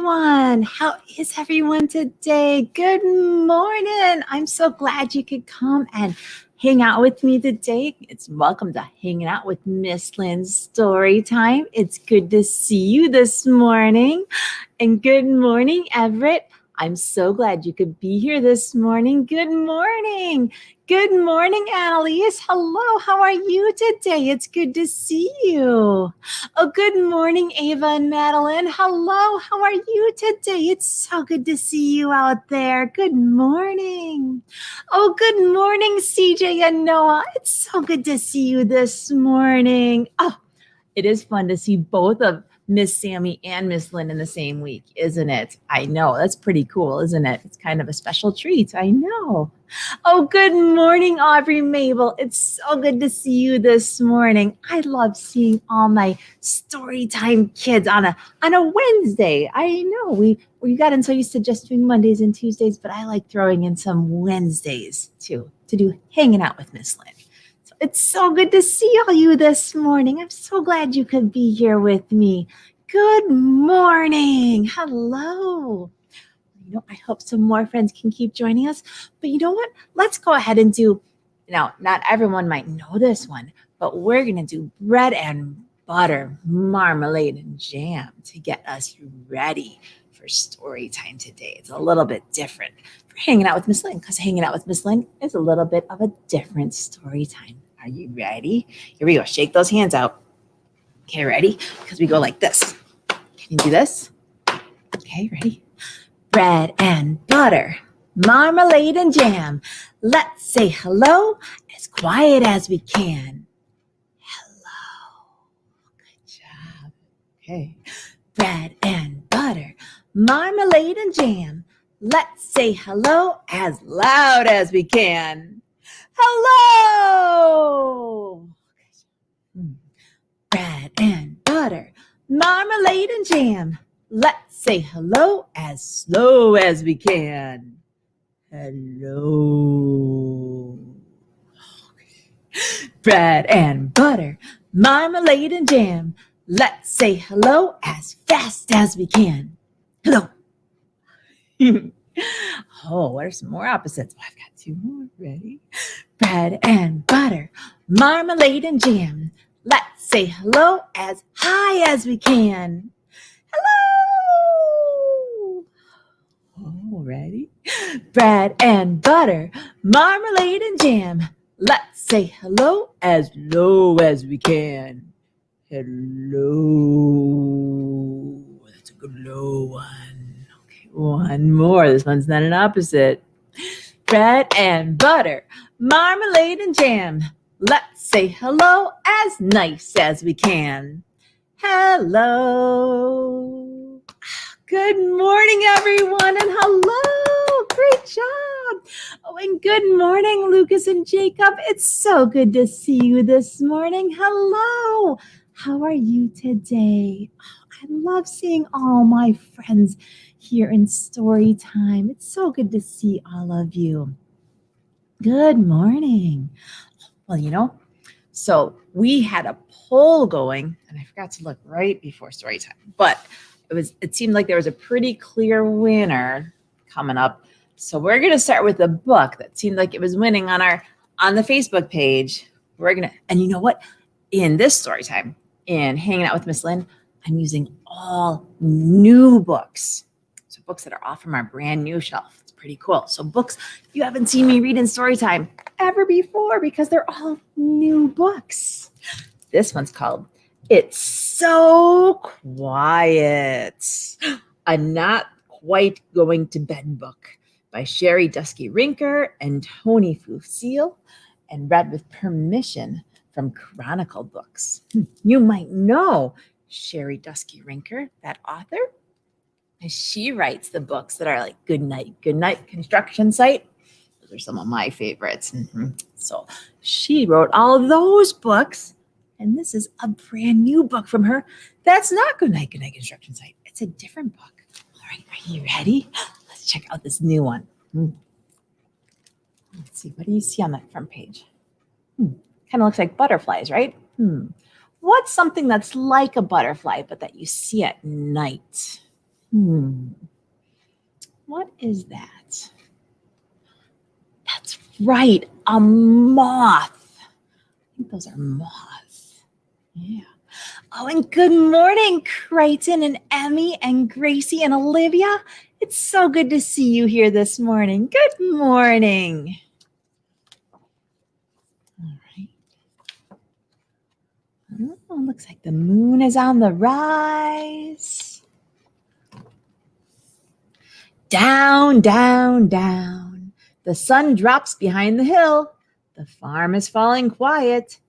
everyone. How is everyone today? Good morning. I'm so glad you could come and hang out with me today. It's welcome to hanging out with Miss Lynn's story time. It's good to see you this morning. And good morning, Everett. I'm so glad you could be here this morning. Good morning. Good morning, Annalise. Hello, how are you today? It's good to see you. Oh, good morning, Ava and Madeline. Hello, how are you today? It's so good to see you out there. Good morning. Oh, good morning, CJ and Noah. It's so good to see you this morning. Oh, it is fun to see both of Miss Sammy and Miss Lynn in the same week, isn't it? I know. That's pretty cool, isn't it? It's kind of a special treat. I know. Oh, good morning, Aubrey Mabel. It's so good to see you this morning. I love seeing all my Storytime kids on a Wednesday. I know we gotten so used to just doing Mondays and Tuesdays, but I like throwing in some Wednesdays too to do hanging out with Miss Lynn. It's so good to see all you this morning. I'm so glad you could be here with me. Good morning. Hello. I hope some more friends can keep joining us. But you know what? Let's go ahead and do, now, not everyone might know this one, but we're going to do bread and butter, marmalade, and jam to get us ready for story time today. It's a little bit different for hanging out with Miss Lynn, because hanging out with Miss Lynn is a little bit of a different story time. Are you ready? Here we go. Shake those hands out. Okay, ready? Because we go like this. Can you do this? Okay, ready? Bread and butter, marmalade and jam. Let's say hello as quiet as we can. Hello. Good job. Okay. Bread and butter, marmalade and jam. Let's say hello as loud as we can. Hello! Bread and butter, marmalade and jam. Let's say hello as slow as we can. Hello. Bread and butter, marmalade and jam. Let's say hello as fast as we can. Hello. Oh, what are some more opposites? Oh, I've got two more. Ready? Bread and butter, marmalade and jam. Let's say hello as high as we can. Hello! Oh, ready? Bread and butter, marmalade and jam. Let's say hello as low as we can. Hello. That's a good low one. Okay, one more. This one's not an opposite. Bread and butter, marmalade and jam. Let's say hello as nice as we can. Hello. Good morning, everyone, and hello. Great job. Oh, and good morning, Lucas and Jacob. It's so good to see you this morning. Hello. How are you today? Oh, I love seeing all my friends here in story time. It's so good to see all of you. Good morning. Well, so we had a poll going, and I forgot to look right before story time, but it seemed like there was a pretty clear winner coming up. So we're going to start with a book that seemed like it was winning on the Facebook page. And you know what? In this story time, in hanging out with Miss Lynn, I'm using all new books. So books that are off from our brand new shelf. It's pretty cool. So books you haven't seen me read in story time ever before, because they're all new books. This one's called It's So Quiet, a not quite going to bed book by Sherry Dusky Rinker and Tony Fusil, and read with permission from Chronicle Books. You might know Sherry Dusky Rinker, that author. She writes the books that are like Good Night Construction Site. Those are some of my favorites. So she wrote all of those books, and this is a brand new book from her. That's not Good Night Construction Site. It's a different book. All right, are you ready? Let's check out this new one. Let's see, what do you see on that front page? Kind of looks like butterflies, right? What's something that's like a butterfly, but that you see at night? What is that? That's right, a moth. I think those are moths. Yeah. Oh, and good morning, Crichton and Emmy and Gracie and Olivia. It's so good to see you here this morning. Good morning. All right. Oh, looks like the moon is on the rise. Down, down, down. The sun drops behind the hill. The farm is falling quiet.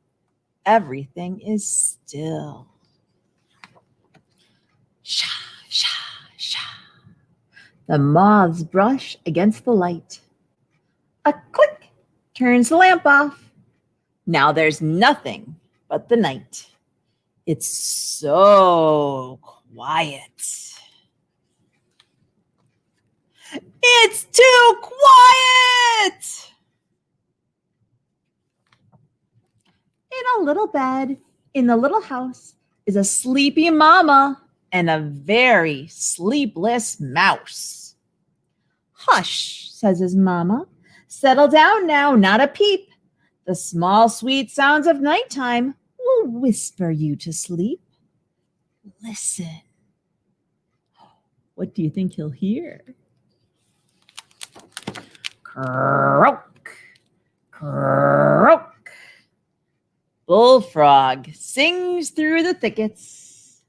Everything is still. Sha, sha, sha. The moths brush against the light. A click turns the lamp off. Now there's nothing but the night. It's so quiet. It's too quiet! In a little bed, in the little house, is a sleepy mama and a very sleepless mouse. Hush, says his mama. Settle down now, not a peep. The small, sweet sounds of nighttime will whisper you to sleep. Listen. What do you think he'll hear? Croak, croak. Bullfrog sings through the thickets.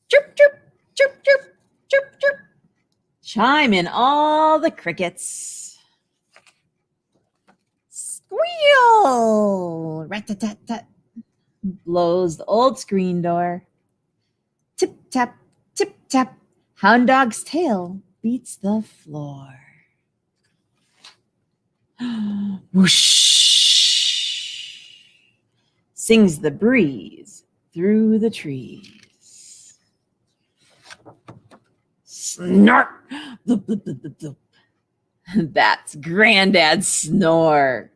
Chirp, chirp, chirp, chirp, chirp, chirp. Chime in all the crickets. Squeal, rat-tat-tat-tat, blows the old screen door. Tip-tap, tip-tap, hound dog's tail beats the floor. Whoosh, sings the breeze through the trees. Snort, bloop, bloop, bloop, bloop, bloop. That's Granddad's snore.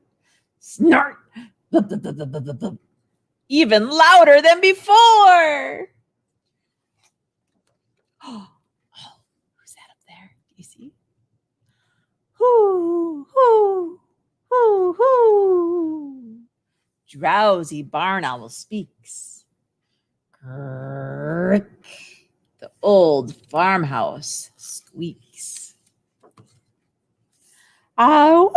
Snort, bloop, bloop, bloop, bloop, bloop, bloop. Even louder than before. Oh, who's that up there? Do you see? Hoo, hoo, hoo, hoo. Drowsy barn owl speaks. Crick. The old farmhouse squeaks. Ow!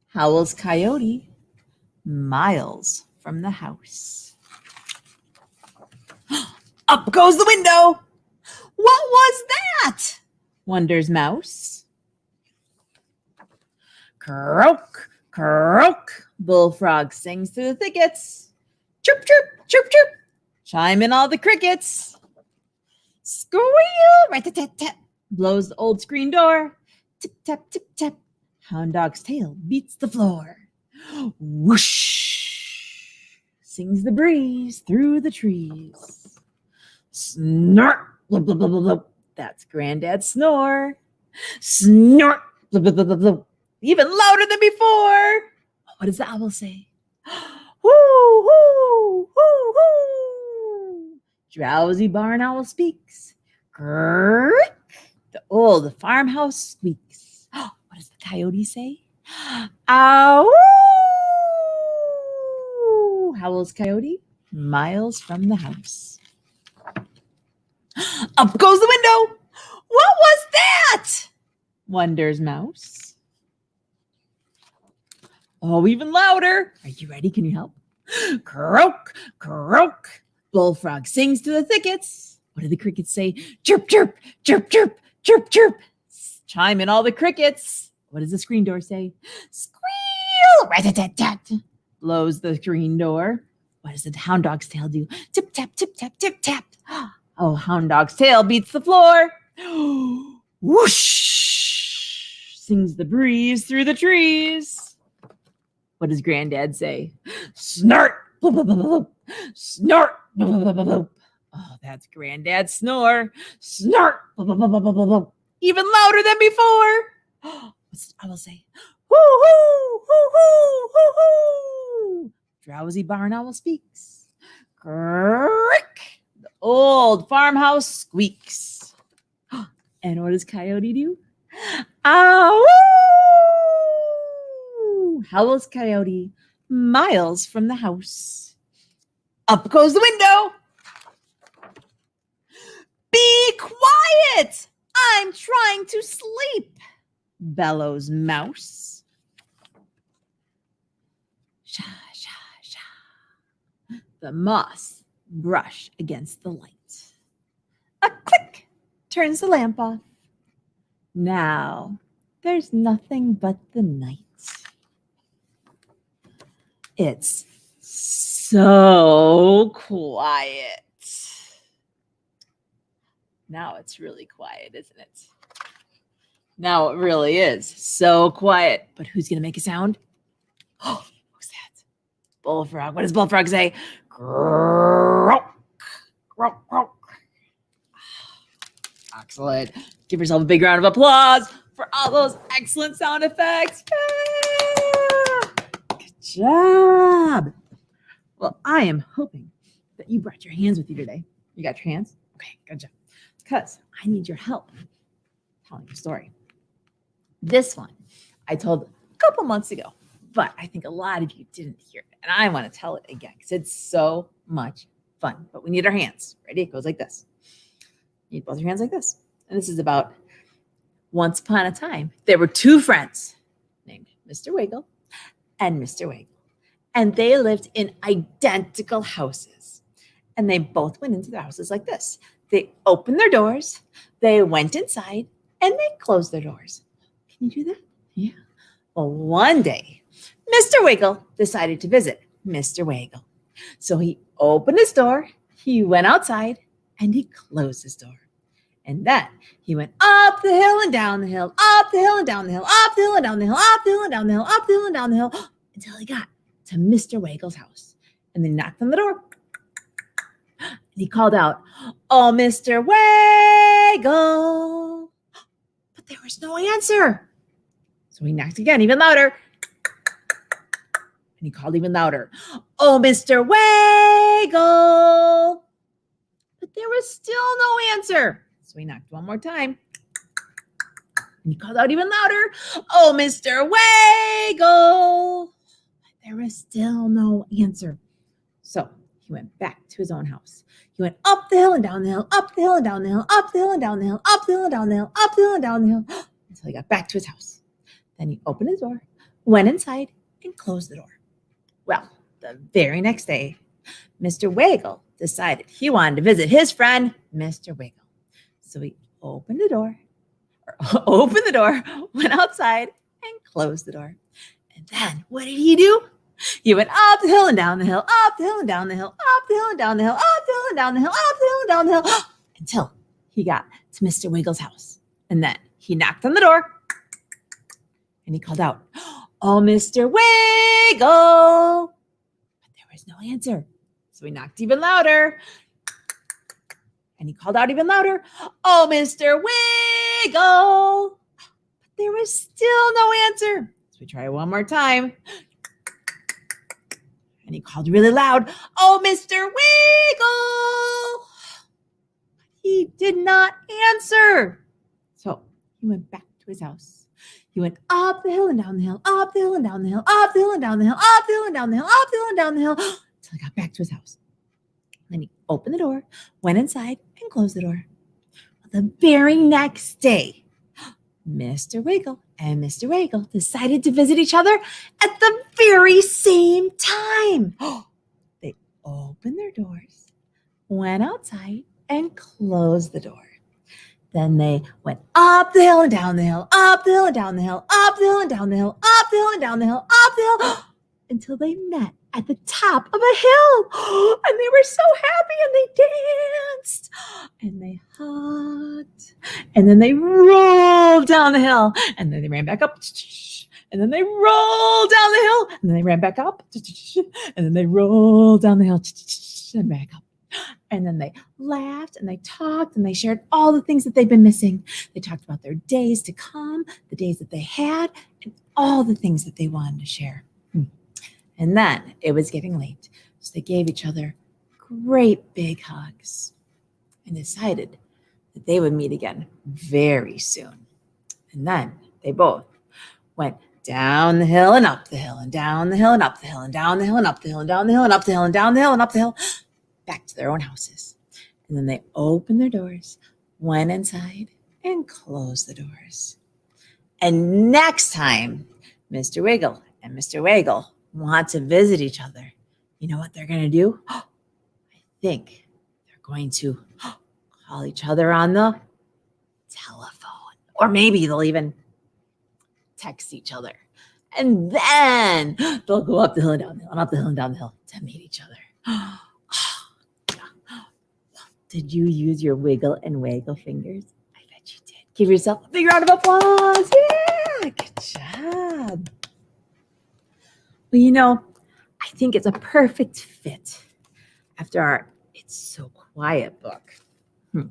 Howls Coyote miles from the house. Up goes the window. What was that? Wonders Mouse. Croak, croak. Bullfrog sings through the thickets. Chirp, chirp, chirp, chirp. Chime in all the crickets. Squeal, rat-tat-tat-tat. Blows the old screen door. Tip, tap, tip, tap. Hound dog's tail beats the floor. Whoosh, sings the breeze through the trees. Snort, blub, blub, blub, blub, blub. That's Granddad's snore. Snort, blub, blub, blub, blub, blub. Even louder than before. What does the owl say? Whoo, whoo, whoo, whoo. Drowsy barn owl speaks. Crick. The old farmhouse squeaks. What does the coyote say? Ow! Howls Coyote miles from the house. Up goes the window. What was that? Wonders Mouse. Oh, even louder. Are you ready? Can you help? Croak, croak. Bullfrog sings to the thickets. What do the crickets say? Chirp, chirp, chirp, chirp, chirp, chirp. Chime in all the crickets. What does the screen door say? Squeal, rat-tat-tat-tat. Blows the screen door. What does the hound dog's tail do? Tip, tap, tip, tap, tip, tap. Oh, hound dog's tail beats the floor. Whoosh, sings the breeze through the trees. What does Granddad say? Snort, bloop, bloop, bloop, bloop. Snort, bloop, bloop, bloop, bloop. Oh, that's Granddad's snore. Snort, bloop, bloop, bloop, bloop, bloop, bloop. Even louder than before. I will say, hoo, hoo, hoo, hoo, hoo, hoo. Drowsy barn owl speaks. Crick! The old farmhouse squeaks. And what does Coyote do? Ow! Howls Coyote miles from the house. Up goes the window. Be quiet! I'm trying to sleep, bellows Mouse. Sha, sha, sha. The moss brush against the light. A click turns the lamp off. Now there's nothing but the night. It's so quiet. Now it's really quiet, isn't it? Now it really is so quiet. But who's going to make a sound? Oh, who's that? Bullfrog. What does Bullfrog say? Croak, croak, croak. Excellent. Give yourself a big round of applause for all those excellent sound effects. Yeah. Good job. Well, I am hoping that you brought your hands with you today. You got your hands? Okay, good job. Because I need your help telling your story. This one I told a couple months ago, but I think a lot of you didn't hear it. And I want to tell it again because it's so much fun. But we need our hands. Ready? It goes like this. You need both your hands like this. And this is about once upon a time. There were two friends named Mr. Wiggle and Mr. Wiggle. And they lived in identical houses. And they both went into their houses like this. They opened their doors, they went inside, and they closed their doors. Can you do that? Yeah. Well, one day, Mr. Wiggle decided to visit Mr. Wiggle. So he opened his door, he went outside, and he closed his door. And then he went up the hill and down the hill, up the hill and down the hill, up the hill and down the hill, up the hill and down the hill, up the hill and down the hill, until he got to Mr. Wiggle's house. And then he knocked on the door. And he called out, "Oh, Mr. Wiggle." But there was no answer. So he knocked again, even louder. And he called even louder, "Oh, Mr. Wiggle." But there was still no answer. So he knocked one more time. And he called out even louder, "Oh, Mr. Wiggle." But there was still no answer. So he went back to his own house. He went up the hill and down the hill, up the hill and down the hill, up the hill and down the hill, up the hill and down the hill, up the hill and down the hill, until he got back to his house. Then he opened his door, went inside, and closed the door. Well, the very next day, Mr. Wiggle decided he wanted to visit his friend, Mr. Wiggle. So he opened the door, went outside, and closed the door. And then what did he do? He went up the hill and down the hill, up the hill and down the hill, up the hill and down the hill, up the hill and down the hill, up the hill and down the hill, until he got to Mr. Wiggle's house. And then he knocked on the door and he called out, "Oh, Mr. Wiggle." But there was no answer. So he knocked even louder and he called out even louder, "Oh, Mr. Wiggle." But there was still no answer. So we try one more time. And he called really loud, "Oh, Mr. Wiggle." He did not answer. So he went back to his house. He went up the hill and down the hill, up the hill and down the hill, up the hill and down the hill, up the hill and down the hill, up the hill and down the hill, until he got back to his house. Then he opened the door, went inside, and closed the door. The very next day, Mr. Wiggle and Mr. Wiggle decided to visit each other at the very same time. They opened their doors, went outside, and closed the door. Then they went up the hill and down the hill, up the hill and down the hill, up the hill and down the hill, up the hill and down the hill, up the hill, until they met at the top of a hill. And they were so happy and they danced and they hugged and then they rolled down the hill and then they ran back up and then they rolled down the hill and then they ran back up and then they rolled down the hill and back up. And then they laughed and they talked and they shared all the things that they've been missing. They talked about their days to come, the days that they had, and all the things that they wanted to share. And then it was getting late. So they gave each other great big hugs and decided that they would meet again very soon. And then they both went down the hill and up the hill and down the hill and up the hill and down the hill and up the hill and down the hill and up the hill and down the hill and up the hill, back to their own houses. And then they opened their doors, went inside, and closed the doors. And next time Mr. Wiggle and Mr. Waggle want to visit each other, you know what they're going to do? I think they're going to call each other on the telephone. Or maybe they'll even text each other. And then they'll go up the hill and down the hill and up the hill and down the hill to meet each other. Did you use your wiggle and waggle fingers? I bet you did. Give yourself a big round of applause. Yeah, good job. Well, you know, I think it's a perfect fit after our It's So Quiet book. A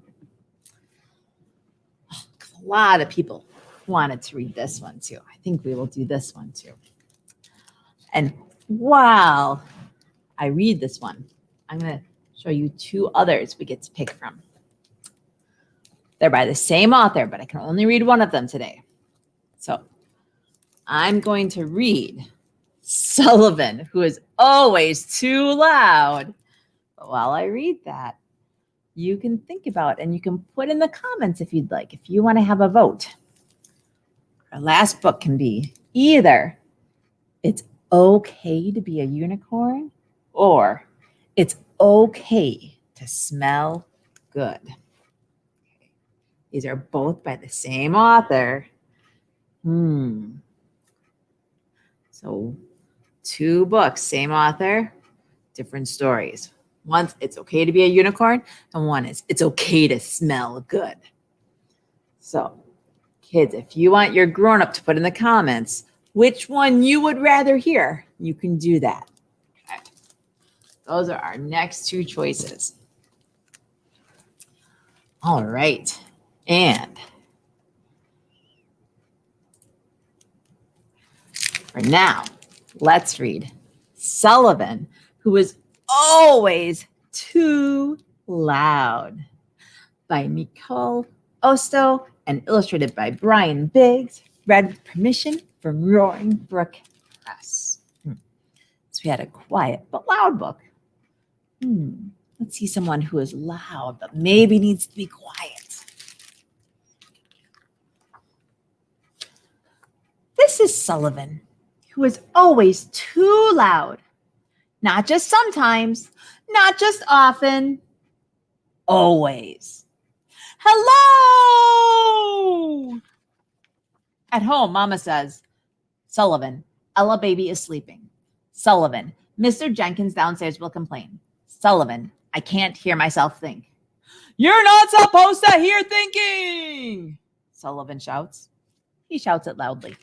lot of people wanted to read this one too. I think we will do this one too. And while I read this one, I'm going to show you two others we get to pick from. They're by the same author, but I can only read one of them today. So I'm going to read Sullivan, Who Is Always Too Loud. But while I read that, you can think about and you can put in the comments if you'd like, if you want to have a vote. Our last book can be either It's Okay to Be a Unicorn or It's Okay to Smell Good. Okay. These are both by the same author. So 2 books, same author, different stories. One's It's Okay to Be a Unicorn, and one is It's Okay to Smell Good. So, kids, if you want your grown-up to put in the comments which one you would rather hear, you can do that. Okay. Those are our next 2 choices. All right. And for now, let's read Sullivan, Who Is Always Too Loud by Nicole Osto and illustrated by Brian Biggs, read with permission from Roaring Brook Press. So we had a quiet but loud book. Let's see someone who is loud but maybe needs to be quiet. This is Sullivan, who is always too loud. Not just sometimes, not just often, always. Hello! At home, Mama says, Sullivan, Ella baby is sleeping. Sullivan, Mr. Jenkins downstairs will complain. Sullivan, I can't hear myself think. You're not supposed to hear thinking, Sullivan shouts. He shouts it loudly.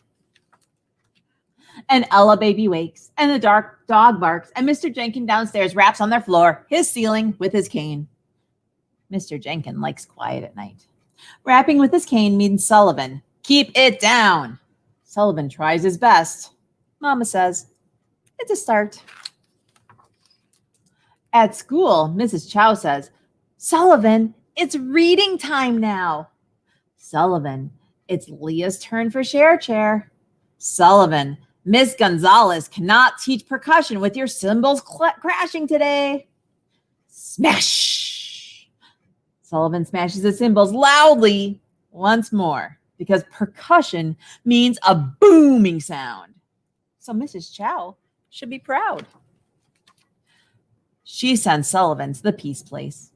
And Ella baby wakes, and the dark dog barks, and Mr. Jenkins downstairs raps on their floor, his ceiling, with his cane. Mr. Jenkins likes quiet at night. Rapping with his cane means Sullivan, keep it down. Sullivan tries his best. Mama says, it's a start. At school, Mrs. Chow says, Sullivan, it's reading time now. Sullivan, it's Leah's turn for share chair. Sullivan, Miss Gonzalez cannot teach percussion with your cymbals crashing today. Smash! Sullivan smashes the cymbals loudly once more because percussion means a booming sound. So Mrs. Chow should be proud. She sends Sullivan to the Peace Place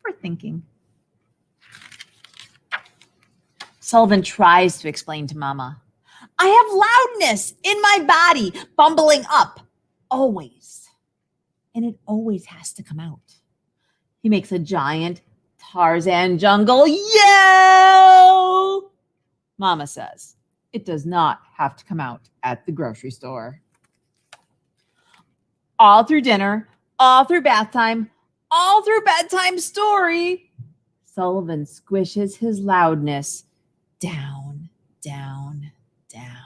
for thinking. Sullivan tries to explain to Mama, I have loudness in my body bumbling up, always. And it always has to come out. He makes a giant Tarzan jungle yell. Mama says, it does not have to come out at the grocery store. All through dinner, all through bath time, all through bedtime story, Sullivan squishes his loudness down, down, down.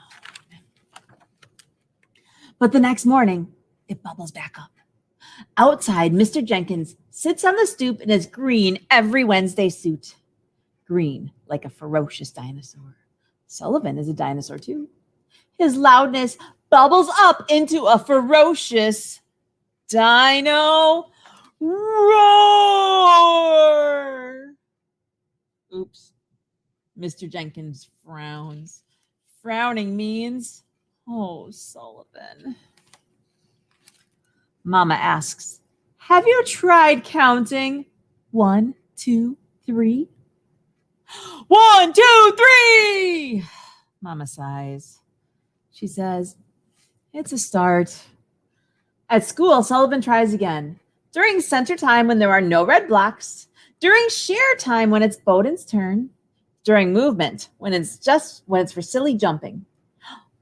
But the next morning, it bubbles back up. Outside, Mr. Jenkins sits on the stoop in his green every Wednesday suit. Green, like a ferocious dinosaur. Sullivan is a dinosaur too. His loudness bubbles up into a ferocious dino roar. Oops. Mr. Jenkins frowns. Frowning means, oh, Sullivan. Mama asks, have you tried counting? 1, 2, 3. 1, 2, 3. Mama sighs. She says, it's a start. At school, Sullivan tries again. During center time when there are no red blocks. During share time when it's Bowden's turn. During movement when it's for silly jumping.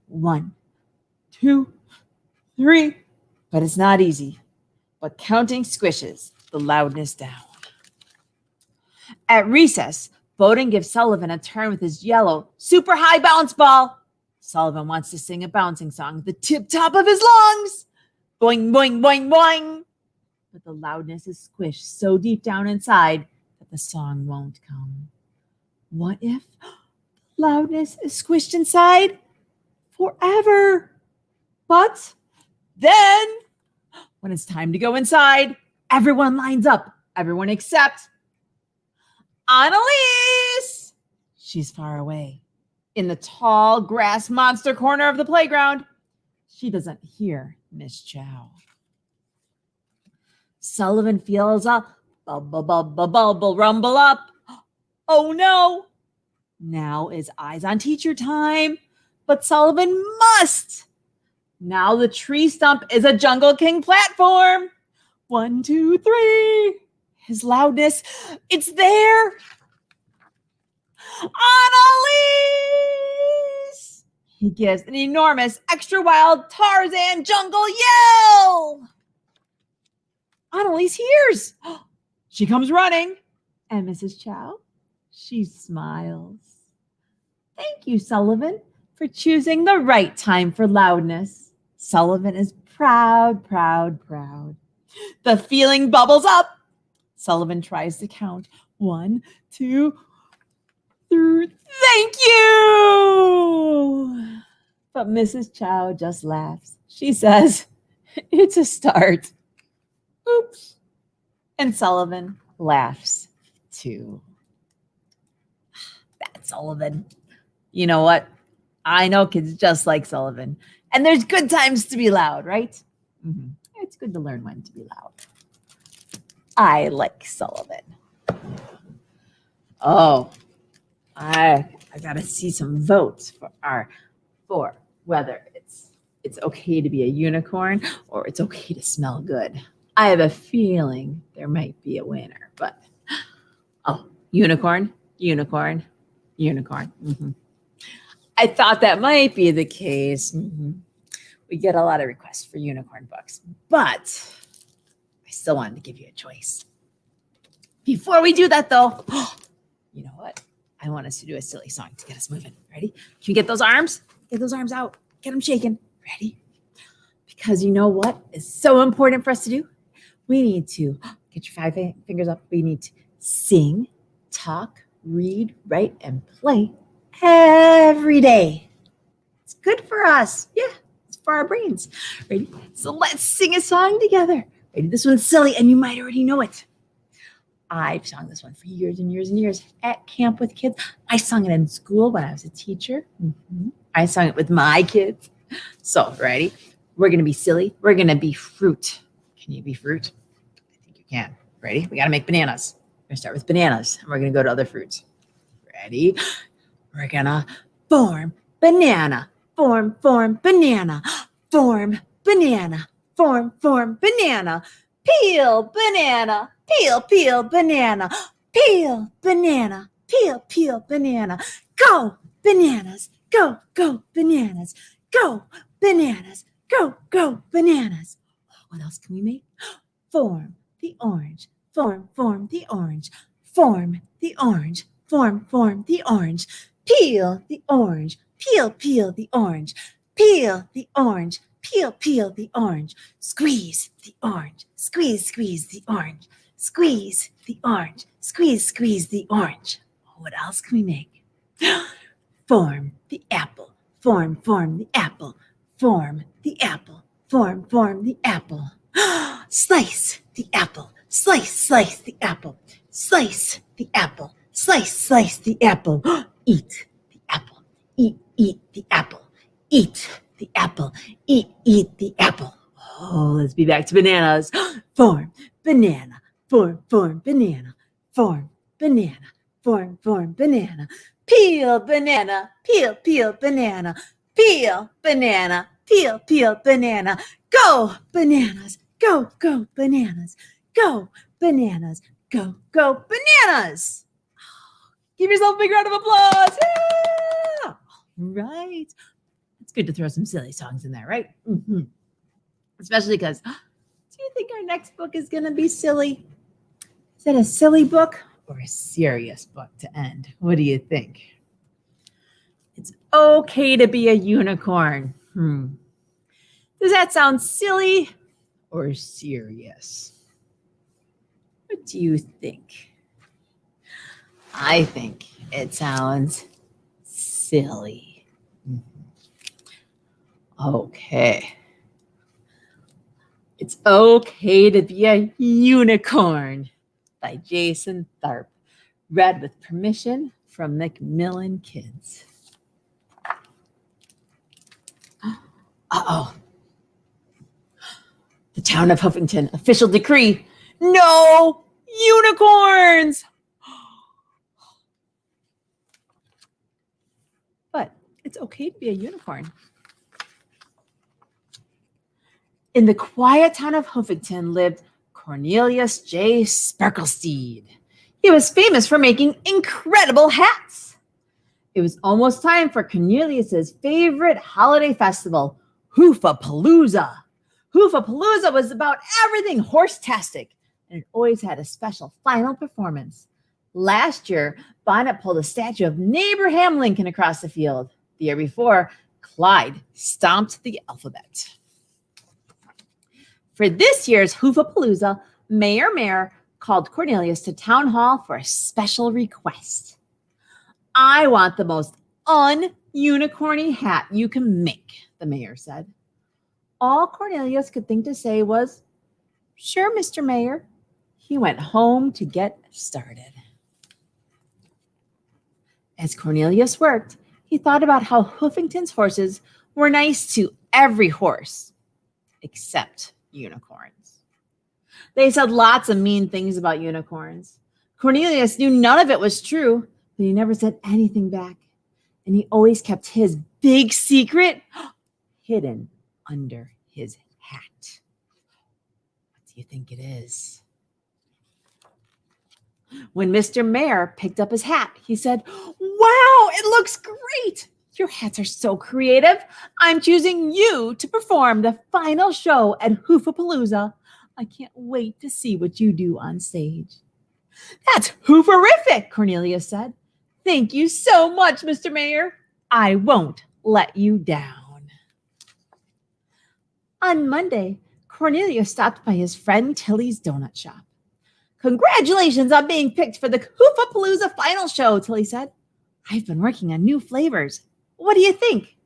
1, 2, 3. But it's not easy. But counting squishes the loudness down. At recess, Bowden gives Sullivan a turn with his yellow, super high bounce ball. Sullivan wants to sing a bouncing song at the tip top of his lungs. Boing, boing, boing, boing. But the loudness is squished so deep down inside that the song won't come. What if loudness is squished inside forever? But then, when it's time to go inside, everyone lines up. Everyone except Annalise. She's far away in the tall grass monster corner of the playground. She doesn't hear Miss Chow. Sullivan feels a bubble rumble up. Oh no! Now is eyes on teacher time, but Sullivan must. Now the tree stump is a Jungle King platform. 1, 2, 3. His loudness, it's there. Annalise! He gives an enormous, extra wild Tarzan jungle yell. Annalise hears. She comes running. And Mrs. Chow, she smiles. Thank you, Sullivan, for choosing the right time for loudness. Sullivan is proud, proud, proud. The feeling bubbles up. Sullivan tries to count. 1, 2, 3. Thank you! But Mrs. Chow just laughs. She says, it's a start. Oops. And Sullivan laughs too. That's Sullivan. You know what? I know kids just like Sullivan. And there's good times to be loud, right? Mm-hmm. It's good to learn when to be loud. I like Sullivan. Oh, I got to see some votes for whether it's okay to be a unicorn or it's okay to smell good. I have a feeling there might be a winner, but unicorn. Mm-hmm. I thought that might be the case. Mm-hmm. We get a lot of requests for unicorn books, but I still wanted to give you a choice. Before we do that, though, you know what? I want us to do a silly song to get us moving. Ready? Can you get those arms? Get those arms out. Get them shaking. Ready? Because you know what is so important for us to do? We need to get your 5 fingers up. We need to sing, talk, read, write, and play every day. It's good for us. Yeah, it's for our brains. Ready? So let's sing a song together. Ready? This one's silly, and you might already know it. I've sung this one for years and years and years at camp with kids. I sung it in school when I was a teacher. Mm-hmm. I sung it with my kids. So, ready? We're going to be silly. We're going to be fruit. Can you be fruit? I think you can. Ready? We got to make bananas. We're going to start with bananas, and we're going to go to other fruits. Ready? We're going to form banana. Form banana. Form banana. Form banana. Peel banana. Peel banana. Peel banana. Peel banana. Go bananas. Go bananas. Go bananas. Go bananas. What else can we make? Form the orange. Form the orange. Form the orange. Form the orange. Peel the orange. Peel the orange. Peel the orange. Peel, peel the orange. Squeeze the orange. Squeeze, squeeze the orange. Squeeze the orange. Squeeze, squeeze the orange. What else can we make? Form the apple. Form, form the apple. Form the apple. Form, form the apple. Slice the apple. Slice, slice the apple. Slice the apple. Slice, slice the apple. Eat the apple. Eat, eat the apple. Eat the apple. Eat, eat the apple. Oh, let's be back to bananas. Form, banana. Form, form, banana. Form, banana. Form, form, banana. Peel, banana. Peel, peel, banana. Peel, banana. Peel, peel, banana. Go, bananas. Go, go, bananas. Go, bananas. Go, go, bananas. Give yourself a big round of applause. Yeah! Right. It's good to throw some silly songs in there, right? Mm-hmm. Especially because, do you think our next book is going to be silly? Is it a silly book or a serious book to end? What do you think? It's okay to be a unicorn. Does that sound silly or serious? What do you think? I think it sounds silly. Okay. It's okay to be a unicorn by Jason Tharp. Read with permission from Macmillan Kids. Uh-oh. The town of Huffington, official decree. No unicorns! But it's okay to be a unicorn. In the quiet town of Huffington lived Cornelius J. Sparklesteed. He was famous for making incredible hats. It was almost time for Cornelius's favorite holiday festival, Hoofapalooza. Hoofapalooza was about everything horse-tastic, and it always had a special final performance. Last year, Bonnet pulled a statue of Abraham Lincoln across the field. The year before, Clyde stomped the alphabet. For this year's Hoofapalooza, Mayor called Cornelius to town hall for a special request. I want the most un-unicorny hat you can make, the mayor said. All Cornelius could think to say was, "Sure, Mr. Mayor." He went home to get started. As Cornelius worked, he thought about how Huffington's horses were nice to every horse, except unicorns. They said lots of mean things about unicorns. Cornelius knew none of it was true, but he never said anything back. And he always kept his big secret hidden under his hat. What do you think it is? When Mr. Mayor picked up his hat, he said, "Wow, it looks great. Your hats are so creative. I'm choosing you to perform the final show at Hoofapalooza. I can't wait to see what you do on stage." "That's hooferific," Cornelius said. "Thank you so much, Mr. Mayor. I won't let you down." On Monday, Cornelius stopped by his friend Tilly's donut shop. "Congratulations on being picked for the Hoofapalooza final show," Tilly said. "I've been working on new flavors. What do you think?"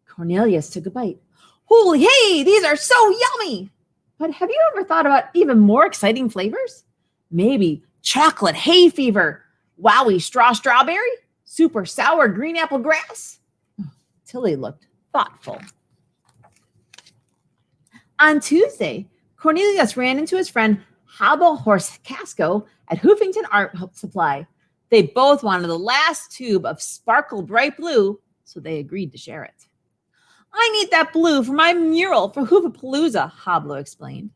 Cornelius took a bite. "Holy hey, these are so yummy! But have you ever thought about even more exciting flavors? Maybe chocolate hay fever, wowie strawberry, super sour green apple grass?" Tilly looked thoughtful. On Tuesday, Cornelius ran into his friend Hobble Horse Casco at Hoofington Art Supply. They both wanted the last tube of sparkle bright blue, so they agreed to share it. "I need that blue for my mural for Hoofapalooza," Hoblo explained.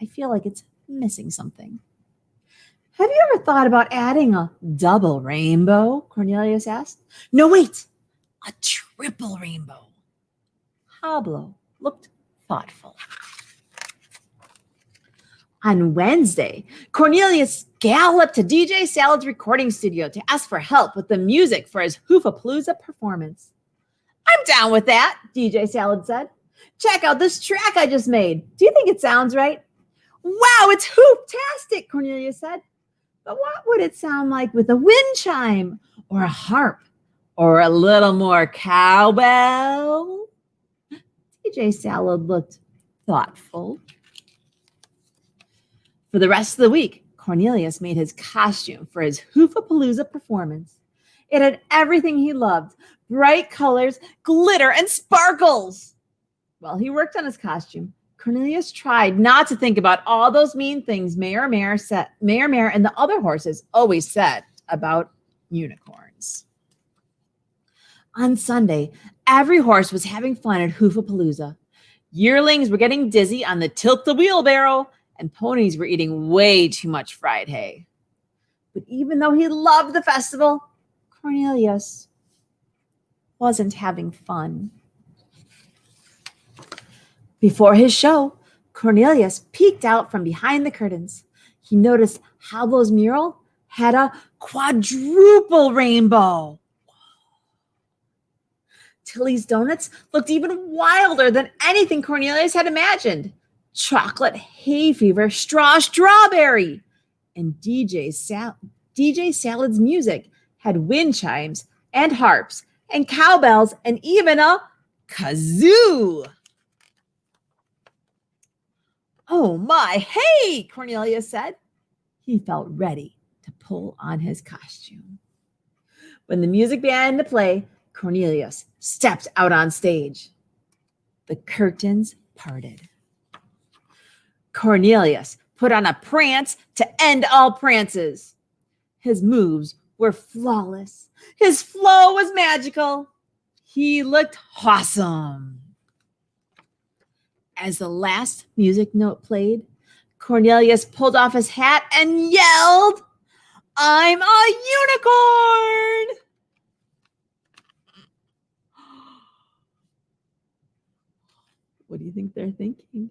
"I feel like it's missing something." "Have you ever thought about adding a double rainbow?" Cornelius asked. "No, wait, a triple rainbow." Hoblo looked thoughtful. On Wednesday, Cornelius galloped to DJ Salad's recording studio to ask for help with the music for his Hoofapalooza performance. "I'm down with that," DJ Salad said. Check out this track I just made. Do you think it sounds right? Wow, it's hoop-tastic, Cornelia said. But what would it sound like with a wind chime or a harp or a little more cowbell? DJ Salad looked thoughtful. For the rest of the week, Cornelius made his costume for his Hoofapalooza performance. It had everything he loved: bright colors, glitter, and sparkles. While he worked on his costume, Cornelius tried not to think about all those mean things Mayor Mare and the other horses always said about unicorns. On Sunday, every horse was having fun at Hoofapalooza. Yearlings were getting dizzy on the tilt-the-wheelbarrow, and ponies were eating way too much fried hay. But even though he loved the festival, Cornelius wasn't having fun. Before his show, Cornelius peeked out from behind the curtains. He noticed how those murals had a quadruple rainbow. Tilly's donuts looked even wilder than anything Cornelius had imagined. Chocolate hay fever strawberry. And DJ Salad's music had wind chimes and harps and cowbells and even a kazoo. Oh my, hey, Cornelius said. He felt ready to pull on his costume. When the music began to play, Cornelius stepped out on stage. The curtains parted. Cornelius put on a prance to end all prances. His moves were flawless. His flow was magical. He looked awesome. As the last music note played, Cornelius pulled off his hat and yelled, "I'm a unicorn!" What do you think they're thinking?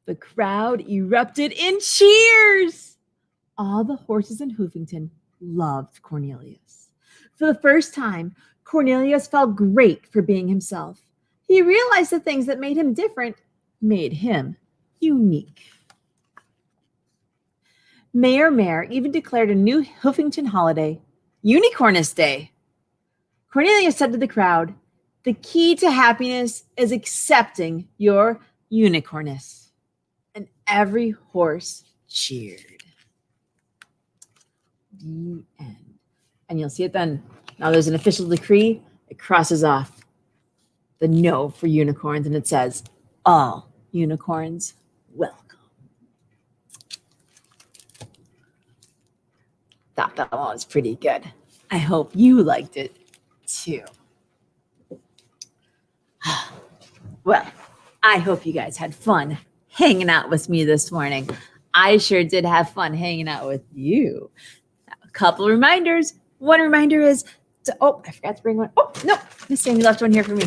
The crowd erupted in cheers. All the horses in Hoofington loved Cornelius. For the first time, Cornelius felt great for being himself. He realized the things that made him different made him unique. Mayor Mare even declared a new Hoofington holiday, Unicornist Day. Cornelius said to the crowd, "The key to happiness is accepting your unicornness." And every horse cheered. The end. And you'll see it then. Now there's an official decree. It crosses off the no for unicorns, and it says, "All unicorns welcome." Thought that one was pretty good. I hope you liked it too. Well, I hope you guys had fun hanging out with me this morning. I sure did have fun hanging out with you. A couple reminders. One reminder is I forgot to bring one. Oh, no, Miss Sammy left one here for me.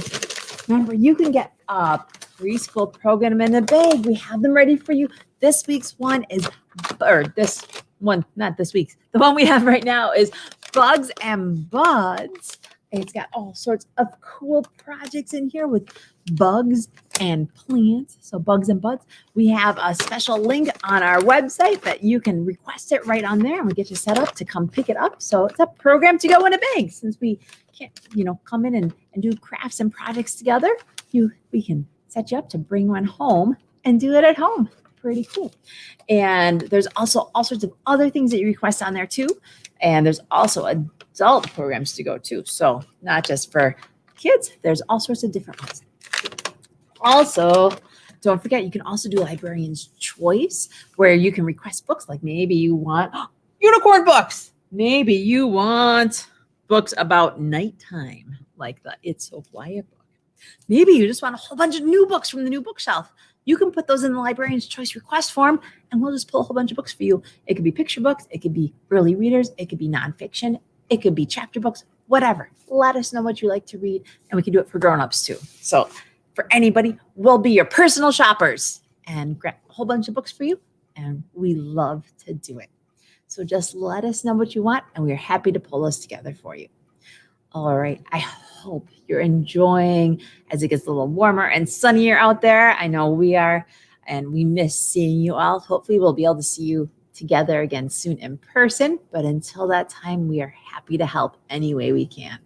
Remember, you can get a preschool program in a bag. We have them ready for you. This week's one is, or this one, not this week's. The one we have right now is Bugs and Buds. It's got all sorts of cool projects in here with bugs and plants. So Bugs and Buds. We have a special link on our website that you can request it right on there, and we get you set up to come pick it up. So it's a program to go in a bag. Since we can't, come in and do crafts and projects together, we can set you up to bring one home and do it at home. Pretty cool. And there's also all sorts of other things that you request on there too. And there's also adult programs to go to. So not just for kids, there's all sorts of different ones. Also, don't forget, you can also do Librarian's Choice, where you can request books. Like maybe you want unicorn books. Maybe you want books about nighttime, like the It's So Quiet book. Maybe you just want a whole bunch of new books from the new bookshelf. You can put those in the Librarian's Choice request form, and we'll just pull a whole bunch of books for you. It could be picture books. It could be early readers. It could be nonfiction. It could be chapter books, whatever. Let us know what you like to read, and we can do it for grown-ups too. So for anybody, we'll be your personal shoppers and grab a whole bunch of books for you, and we love to do it. So just let us know what you want, and we're happy to pull those together for you. All right. I hope you're enjoying as it gets a little warmer and sunnier out there. I know we are, and we miss seeing you all. Hopefully, we'll be able to see you together again soon in person. But until that time, we are happy to help any way we can.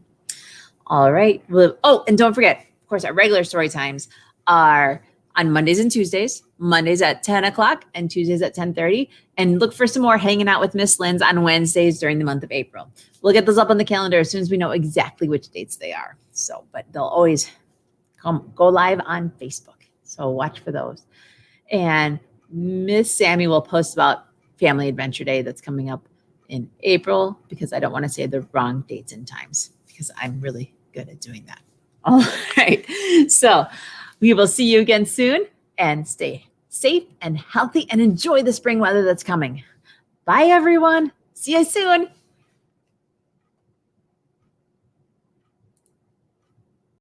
All right. Well, oh, and don't forget, of course, our regular story times are on Mondays and Tuesdays. Mondays at 10 o'clock and Tuesdays at 10:30. And look for some more hanging out with Miss Lynn's on Wednesdays during the month of April. We'll get those up on the calendar as soon as we know exactly which dates they are. So, but they'll always go live on Facebook. So watch for those. And Miss Sammy will post about Family Adventure Day that's coming up in April, because I don't want to say the wrong dates and times, because I'm really good at doing that. All right. So we will see you again soon, and stay safe and healthy and enjoy the spring weather that's coming. Bye, everyone. See you soon.